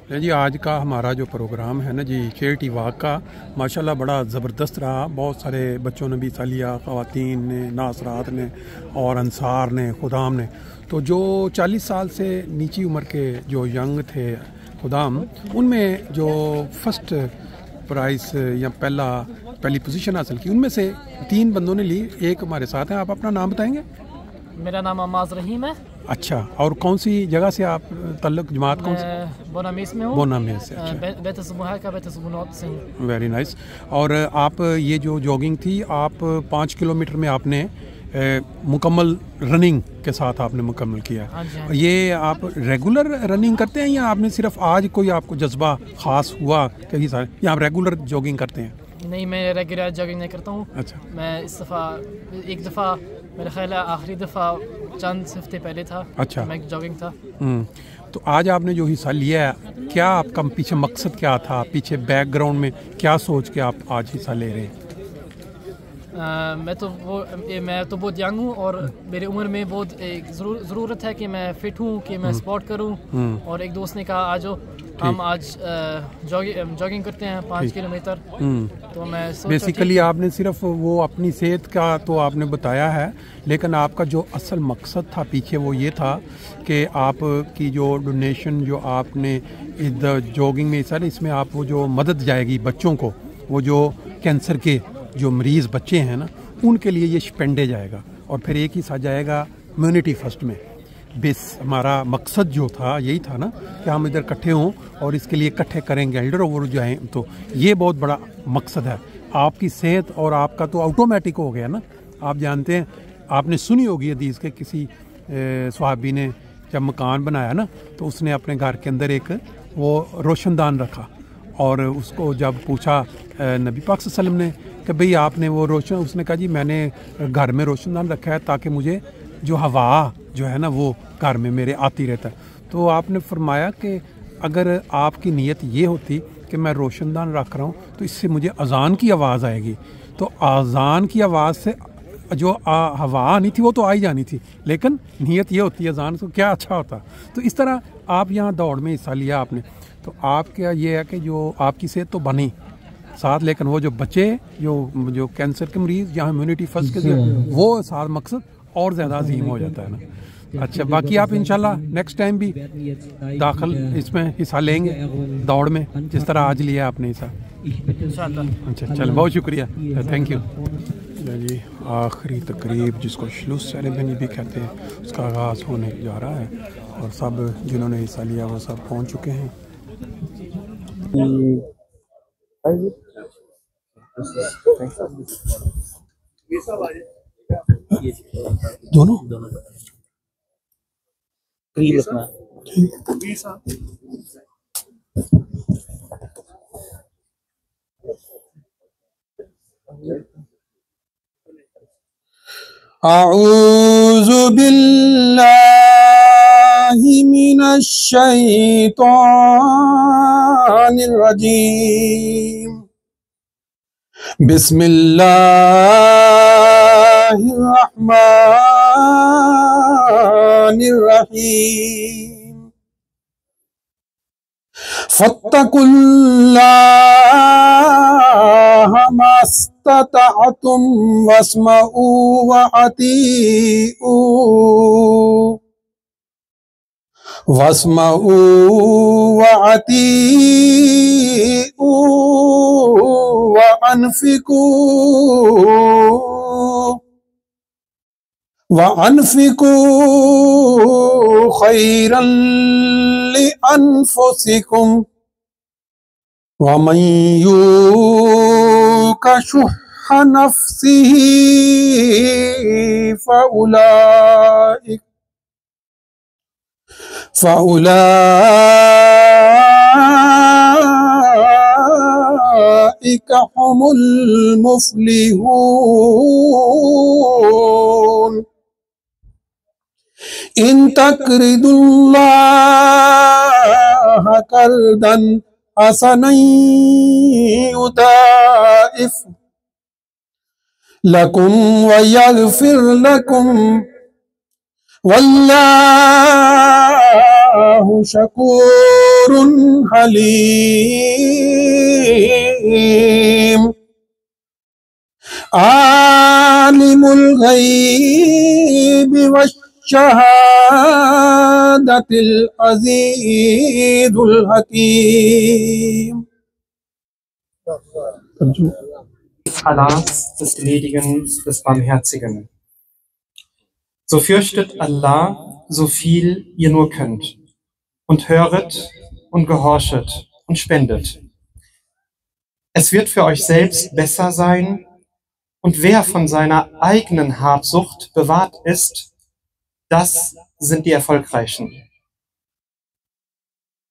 जी आज का हमारा जो प्रोग्राम है ना जी चैरिटी वॉक का माशाल्लाह बड़ा ज़बरदस्त रहा। बहुत सारे बच्चों ने भी हिस्सा लिया, ख़वातीन ने, नासरात ने और अंसार ने, खुदाम ने। तो जो 40 साल से नीची उम्र के जो यंग थे खुदाम, उनमें जो फर्स्ट प्राइज़ या पहली पोजीशन हासिल की, उनमें से 3 बंदों ने ली। एक हमारे साथ हैं, आप अपना नाम बताएंगे? मेरा नाम अम्माज़ रहीम है। अच्छा, और कौन सी जगह से आप तल्लुक़, जमात कौन सी? बोनामेस में हूँ। बोनामेस से, अच्छा। Very nice. और आप ये जो जॉगिंग थी, आप 5 किलोमीटर में आपने मुकम्मल रनिंग के साथ आपने मुकम्मल किया। हाँ जी, हाँ। ये आप रेगुलर रनिंग करते हैं या आपने सिर्फ आज कोई आपको जज्बा ख़ास हुआ कई सारे, या आप रेगुलर जॉगिंग करते हैं? नहीं, मैं रेगुलर जॉगिंग नहीं करता हूँ। अच्छा। मैं इस दफ़ा एक दफ़ा, मेरा ख्याल है आखिरी दफ़ा चंद हफ्ते पहले था। अच्छा। मैं जॉगिंग था। तो आज आपने जो हिस्सा लिया है, क्या आपका पीछे मकसद क्या था? पीछे बैकग्राउंड में क्या सोच के आप आज हिस्सा ले रहे हैं? मैं तो बहुत यंग हूँ और मेरी उम्र में बहुत ज़रूरत है कि मैं फ़िट हूँ, कि मैं स्पोर्ट करूँ। और एक दोस्त ने कहा आ जाओ, हम आज जॉगिंग करते हैं 5 किलोमीटर। तो मैं बेसिकली आपने सिर्फ वो अपनी सेहत का तो आपने बताया है, लेकिन आपका जो असल मकसद था पीछे वो ये था कि आपकी जो डोनेशन जो आपने जॉगिंग में सर, इसमें आप वो जो मदद जाएगी बच्चों को, वो जो कैंसर के जो मरीज़ बच्चे हैं ना, उनके लिए ये स्पेंडे जाएगा और फिर एक ही साथ जाएगा कम्युनिटी फर्स्ट में। बेस हमारा मकसद जो था यही था ना कि हम इधर इकट्ठे हों और इसके लिए इकट्ठे करेंगे एल्डर ओवर जो हैं। तो ये बहुत बड़ा मकसद है। आपकी सेहत और आपका तो ऑटोमेटिक हो गया ना। आप जानते हैं, आपने सुनी होगी हदीस के किसी सहाबी ने जब मकान बनाया ना, तो उसने अपने घर के अंदर एक वो रोशनदान रखा और उसको जब पूछा नबी पाक सल्लल्लाहु अलैहि वसल्लम ने कि भाई आपने वो रोशन, उसने कहा जी मैंने घर में रोशनदान रखा है ताकि मुझे जो हवा जो है ना वो घर में मेरे आती रहता है। तो आपने फरमाया कि अगर आपकी नीयत ये होती कि मैं रोशनदान रख रहा हूँ तो इससे मुझे अज़ान की आवाज़ आएगी, तो अज़ान की आवाज़ से जो हवा आनी थी वो तो आई जानी थी, लेकिन नीयत ये होती है अज़ान, तो क्या अच्छा होता। तो इस तरह आप यहाँ दौड़ में हिस्सा लिया आपने, तो आपका ये है कि जो आपकी सेहत तो बनी साथ, लेकिन वो जो बच्चे जो कैंसर के मरीज़ जहाँ इम्यूनिटी फर्स्ट के वो साथ मकसद और ज़्यादा अजीम हो जाता है ना। अच्छा, बाकी आप इंशाल्लाह नेक्स्ट टाइम भी दाखिल इसमें हिस्सा लेंगे दौड़ में, जिस तरह आज लिया आपने हिस्सा। अच्छा, चल, बहुत शुक्रिया, थैंक यू जी। आखिरी तकरीब जिसको शुलूस सेरेमनी भी कहते हैं, उसका आगाज़ होने जा रहा है और सब जिन्होंने हिस्सा लिया वो सब पहुँच चुके हैं। दोनों अऊज़ु बिल्लाहि मिनश शैतानिर रजीम। बिस्मिल्लाहिर्रहमानिर्रहीम। फत्तकुल्लाह मस्ततअतुम वस्मऊ व अतीऊ व अतीऊ व अनफिकू खैरन लिअन्फुसिकुम व मन यूक़ शुह्ह नफ्सिही फ़उलाइका हुमुल मुफ़्लिहून। इन तक़रिदुल्लाह क़र्दन हसनन युदाइफ़ लकुम व यग़फ़िर लकुम वल्लाहु Wallahu shakurun halim. Alimul ghaibi wash-shahadatil azizul hakim. Allahs, des Gnädigen, des Barmherzigen. So fürchtet Allah, so viel ihr nur könnt, und höret und gehorchet und spendet. Es wird für euch selbst besser sein, und wer von seiner eigenen Habsucht bewahrt ist, das sind die Erfolgreichen.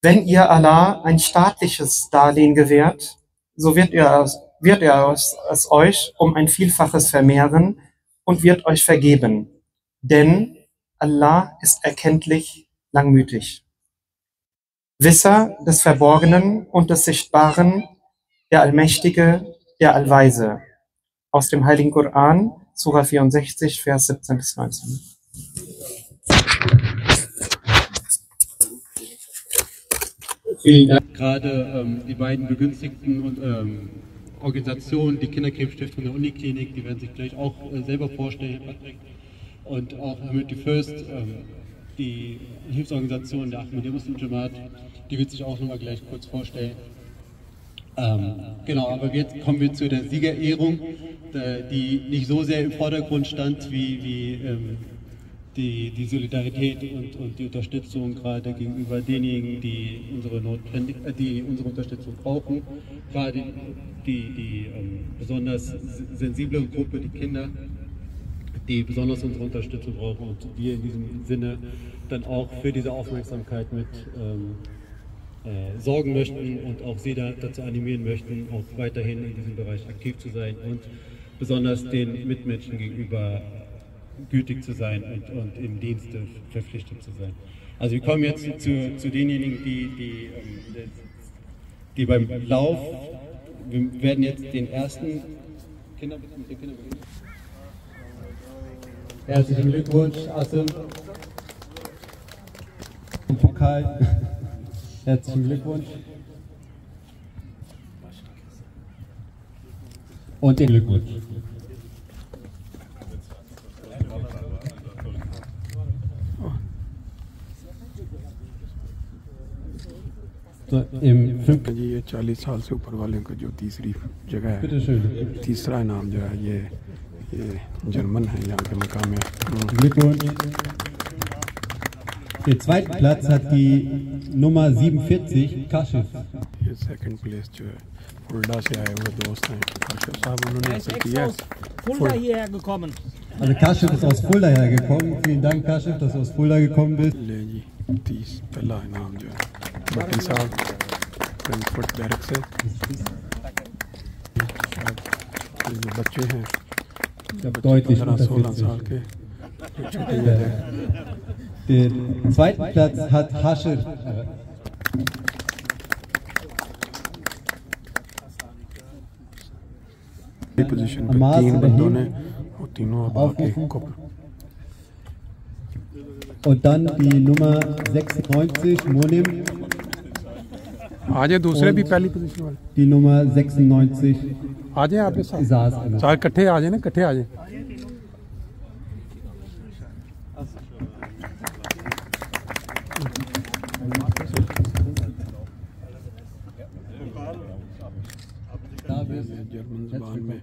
Wenn ihr Allah ein staatliches Darlehen gewährt, so wird er es euch um ein Vielfaches vermehren und wird euch vergeben, denn Allah ist erkenntlich langmütig. Wisser des Verborgenen und des Sichtbaren, der Allmächtige, der Allweise. Aus dem Heiligen Koran, Sura 64, Vers 17 bis 19. Vielen Dank. Gerade die beiden begünstigten und Organisationen, die Kinderkrebsstiftung der Uniklinik, die werden sich gleich auch selber vorstellen, Patrick. Und auch Hamid First, die Hilfsorganisation der Ahmadiyya Muslim Jamaat, die wird sich auch nochmal gleich kurz vorstellen. Genau, aber jetzt kommen wir zu der Siegerehrung, die nicht so sehr im Vordergrund stand wie die Solidarität und die Unterstützung gerade gegenüber denjenigen, die unsere Unterstützung brauchen, gerade die besonders sensible Gruppe, die Kinder, die besonders unsere Unterstützung brauchen, und wir in diesem Sinne dann auch für diese Aufmerksamkeit mit sorgen möchten und auch Sie dazu animieren möchten, auch weiterhin in diesem Bereich aktiv zu sein und besonders den Mitmenschen gegenüber gütig zu sein und im Dienste verpflichtet zu sein. Also wir kommen jetzt zu denjenigen, die beim Lauf, wir werden jetzt den ersten Kinder mit den Kindern beginnen. Herzlichen Glückwunsch, Asim. Im Pokal. Herzlichen Glückwunsch. Und den Glückwunsch. So, im 5. ये 40 साल से ऊपर वाले का जो तीसरी जगह है, तीसरा इनाम जो है ये जर्मन है, यहाँ के मकाम है। Glückwunsch. Den zweiten Platz hat die Nummer 47, Kaschif. ये सेकंड प्लेस जो है फुल्डा से आए हुए दोस्त हैं, काशिफ साहब, उन्होंने हासिल किया है। Fulda hierher gekommen. Also Kaschif ist aus Fulda hergekommen. Vielen Dank, Kaschif, dass du aus Fulda gekommen bist. ले जी 30 पहला इनाम जो है बट्टी साहब फ्रैंकफर्ट बैरक से। ये जो बच्चे हैं Deutlich 15-16 साल के, ये छोटे हैं। Den zweiten Platz hat Hashir. Position पे तीन बंदों ने और तीनों अब आके Und dann die Nummer 96, Monim. आ जाए दूसरे भी पहली पोजीशन वाले, Die Nummer 96, आ जाए आपके साथ, Saas. सारे इकट्ठे आ जाए ना, इकट्ठे आ जाए। जर्मन ज़बान में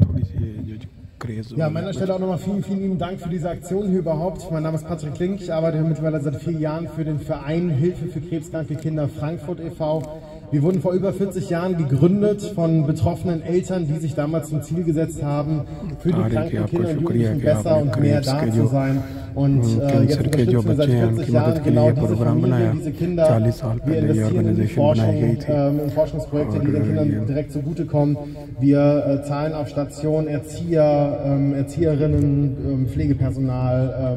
थोड़ी सी जो craze. Ja, an meiner Stelle auch nochmal vielen, vielen lieben Dank für diese Aktion hier überhaupt. Mein Name ist Patrick Klink, ich arbeite mittlerweile seit 4 Jahren für den Verein Hilfe für krebskranke Kinder Frankfurt e.V. Wir wurden vor über 40 Jahren gegründet von betroffenen Eltern, die sich damals zum Ziel gesetzt haben, für die kranken Kinder und Jugendlichen besser und mehr da zu sein. Und jetzt unterstützen wir seit 40 Jahren genau diese Familie, diese Kinder. Wir investieren in die Forschung, in Forschungsprojekte, die den Kindern direkt zugutekommen. Wir zahlen auf Station Erzieher, Erzieherinnen, Pflegepersonal,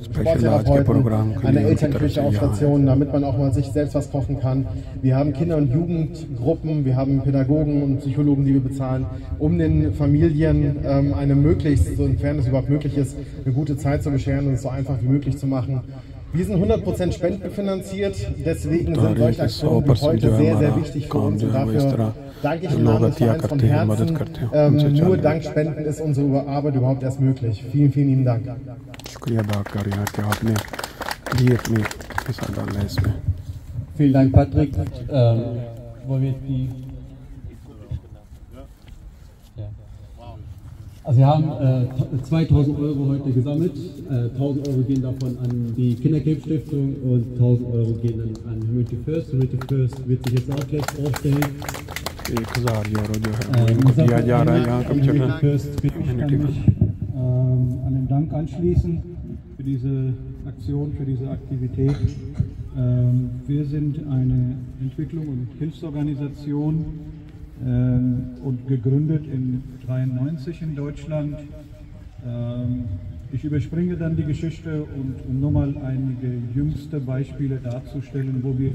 Sporttherapeuten, eine Elternküche auf Stationen, damit man auch mal sich selbst was kochen kann. Wir haben Kinder- und Jugendgruppen, wir haben Pädagogen und Psychologen, die wir bezahlen, um den Familien eine möglichst, sofern es überhaupt möglich ist, eine gute Zeit zu bescheren und es so einfach wie möglich zu machen. Wir sind 100% spendenfinanziert, deswegen sind solche Aktionen wie heute sehr, sehr wichtig für uns und dafür danke ich im Namen des Vereins von Herzen. Nur dank Spenden ist unsere Arbeit überhaupt erst möglich. Vielen, vielen lieben Dank. Vielen Dank, Patrick. Also wir haben 2000 Euro heute gesammelt. 1000 Euro gehen davon an die Kinderkrebsstiftung und 1000 Euro gehen dann an Humanity First. Humanity First wird sich jetzt auch gleich vorstellen. Ich mich an den Dank anschließen für diese Aktion, für diese Aktivität. Wir sind eine Entwicklung- und Hilfsorganisation und gegründet in 1993 in Deutschland. Ich überspringe dann die Geschichte um nur mal einige jüngste Beispiele darzustellen, wo wir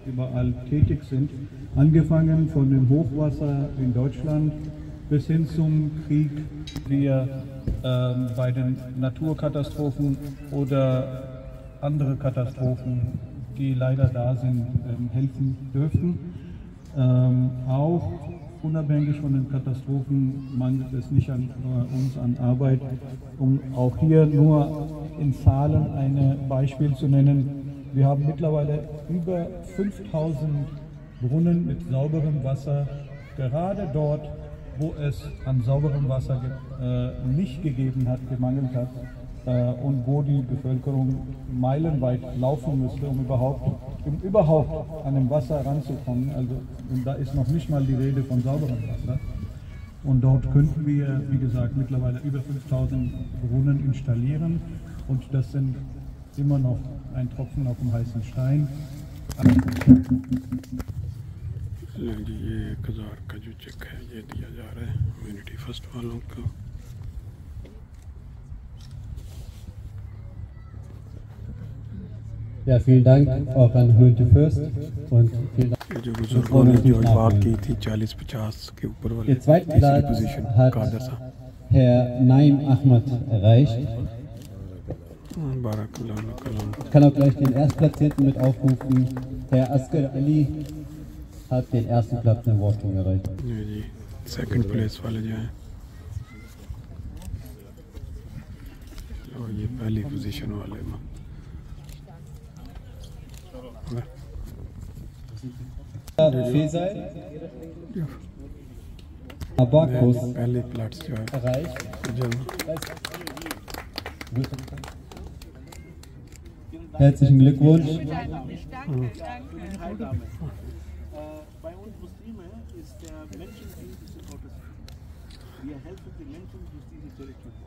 überall tätig sind. Angefangen von dem Hochwasser in Deutschland bis hin zum Krieg, wir bei den Naturkatastrophen oder andere Katastrophen, die leider da sind, helfen dürfen. Auch unabhängig von den Katastrophen mangelt es nicht an uns an Arbeit, um auch hier nur in Zahlen ein Beispiel zu nennen. Wir haben mittlerweile über 5000 Brunnen mit sauberem Wasser, gerade dort, wo es an sauberem Wasser nicht gegeben hat, gemangelt hat und wo die Bevölkerung meilenweit laufen müsste, um überhaupt an dem Wasser ranzukommen. Also, und da ist noch nicht mal die Rede von sauberem Wasser. Und dort könnten wir, wie gesagt, mittlerweile über 5000 Brunnen installieren und das sind immer noch ein Tropfen auf dem heißen Stein. Ja, vielen Dank auch an Humanity First und vielen Dank. Den zweiten Platz hat Herr Naim Ahmad erreicht. Ich kann auch gleich den Erstplatzierten mit aufrufen. Herr Asker Ali hat den ersten Platz in Wortung erreicht. Second place वाले जो हैं और ये पहली पोजीशन वाले Fesal Abakus पहले प्लेट्स जो है erreicht. Herzlichen Glückwunsch. Bei uns Muslime ist der Menschendienst des Gottes. Wir helfen den Menschen durch diese Direktion.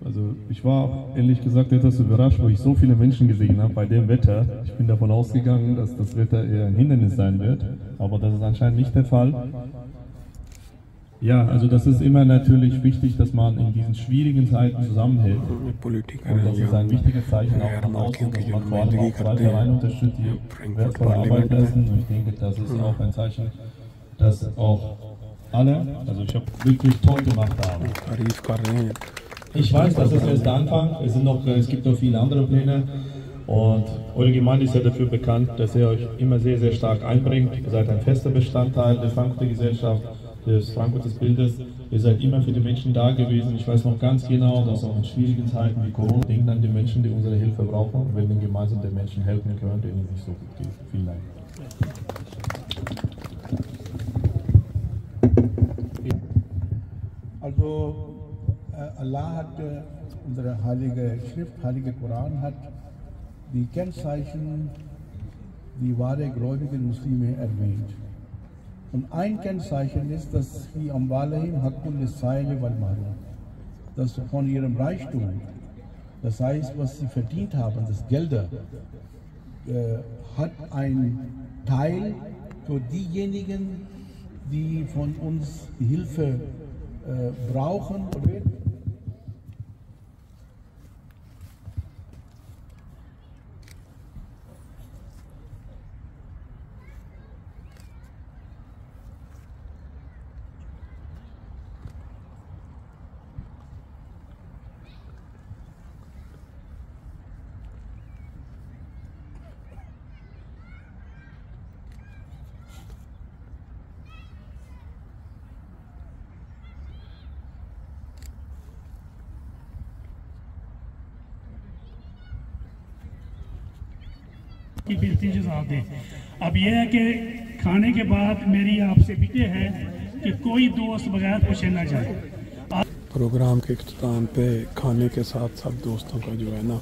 Also ich war ehrlich gesagt etwas überrascht, wo ich so viele Menschen gesehen habe bei dem Wetter. Ich bin davon ausgegangen, dass das Wetter eher ein Hindernis sein wird, aber das ist anscheinend nicht der Fall. Ja, also das ist immer natürlich wichtig, dass man in diesen schwierigen Zeiten zusammenhält. Und das ist ein wichtiges Zeichen auch nach außen, dass man vor allem auch zwei Vereine unterstützt, die wertvolle Arbeit leisten. Und ich denke, das ist auch ein Zeichen, dass auch alle, also ich habe wirklich toll gemacht haben. Ich weiß, das ist erst der Anfang, es gibt noch viele andere Pläne. Und eure Gemeinde ist ja dafür bekannt, dass ihr euch immer sehr, sehr stark einbringt. Ihr seid ein fester Bestandteil der Frankfurter Gesellschaft, des Frankfurter Bildes. Ihr seid immer für die Menschen da gewesen. Ich weiß noch ganz genau, dass auch in schwierigen Zeiten wie Corona denken an die Menschen, die unsere Hilfe brauchen. Und wenn wir gemeinsam den Menschen helfen können, denen es nicht so gut geht. Vielen Dank. Also Allah hat unsere heilige Schrift, heilige Koran hat die Kennzeichen, die wahre gläubigen Muslime erwähnt. Und ein Kennzeichen ist, dass die Amwalahim Haqqul Lis-Sa'ili wal Mahrum, dass von ihrem Reichtum, das heißt, was sie verdient haben, das Gelder, hat ein Teil für diejenigen, die von uns Hilfe brauchen. की बेहतरीन जज़ा दे। अब यह है कि खाने के बाद मेरी आपसे विनती है कि कोई दोस्त बगैर पूछे ना जाए। प्रोग्राम के इख्तिताम पे खाने के साथ सब दोस्तों का जो है ना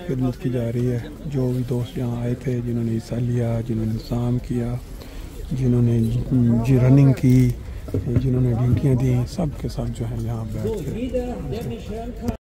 खिदमत की जा रही है। जो भी दोस्त यहाँ आए थे, जिन्होंने हिस्सा लिया, जिन्होंने इंतज़ाम किया, जिन्होंने रनिंग की, जिन्होंने ड्यूटियाँ दी, सब के सब जो है यहाँ बैठ के